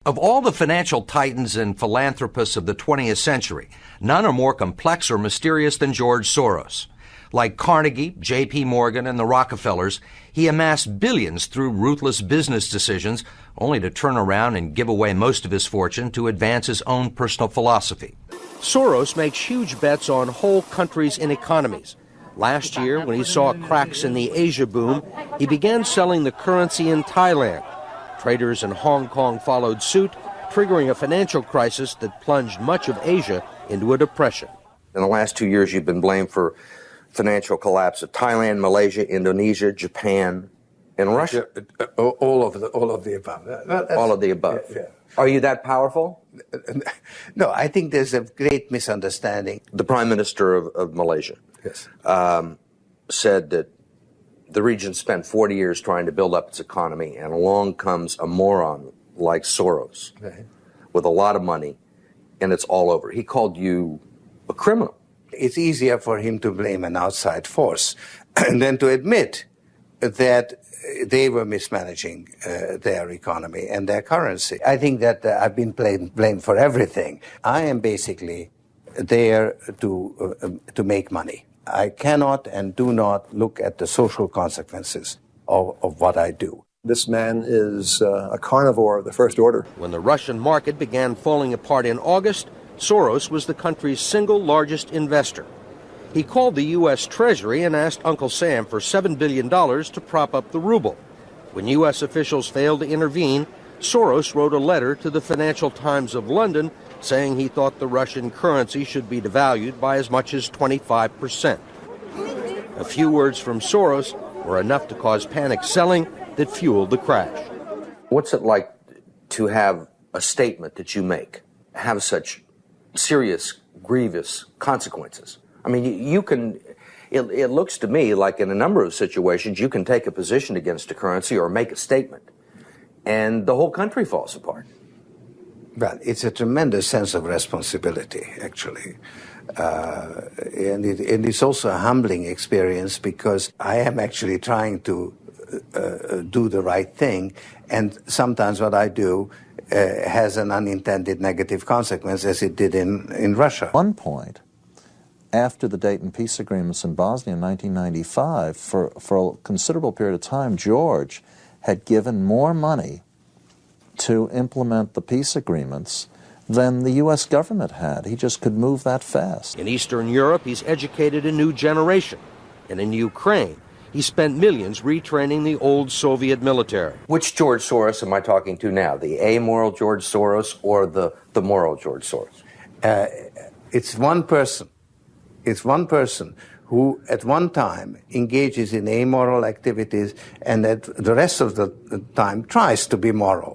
Of all the financial titans and philanthropists of the 20th century, none are more complex or mysterious than George Soros. Like Carnegie, J.P. Morgan, and the Rockefellers, he amassed billions through ruthless business decisions, only to turn around and give away most of his fortune to advance his own personal philosophy. Soros makes huge bets on whole countries and economies. Last year, when he saw cracks in the Asia boom, he began selling the currency in Thailand. Traders in Hong Kong followed suit, triggering a financial crisis that plunged much of Asia into a depression. In the last 2 years, you've been blamed for financial collapse of Thailand, Malaysia, Indonesia, Japan, and Russia. All of the above. All of the above. Yeah. Are you that powerful? No, I think there's a great misunderstanding. The Prime Minister of Malaysia said that the region spent 40 years trying to build up its economy, and along comes a moron like Soros with a lot of money, and it's all over. He called you a criminal. It's easier for him to blame an outside force than to admit that they were mismanaging their economy and their currency. I think that I've been blamed for everything. I am basically there to make money. I cannot and do not look at the social consequences of what I do. This man is a carnivore of the first order. When the Russian market began falling apart in August, Soros was the country's single largest investor. He called the U.S. Treasury and asked Uncle Sam for $7 billion to prop up the ruble. When U.S. officials failed to intervene, Soros wrote a letter to the Financial Times of London saying he thought the Russian currency should be devalued by as much as 25%. A few words from Soros were enough to cause panic selling that fueled the crash. What's it like to have a statement that you make have such serious, grievous consequences? I mean, you can, it looks to me like in a number of situations you can take a position against a currency or make a statement, and the whole country falls apart. Well, it's a tremendous sense of responsibility, actually. And it's also a humbling experience because I am actually trying to do the right thing, and sometimes what I do has an unintended negative consequence, as it did in Russia. At one point, after the Dayton peace agreements in Bosnia in 1995, for a considerable period of time, George had given more money to implement the peace agreements than the U.S. government had. He just could move that fast. In Eastern Europe, he's educated a new generation. And in Ukraine, he spent millions retraining the old Soviet military. Which George Soros am I talking to now? The amoral George Soros or the moral George Soros? It's one person. It's one person who at one time engages in amoral activities and at the rest of the time tries to be moral.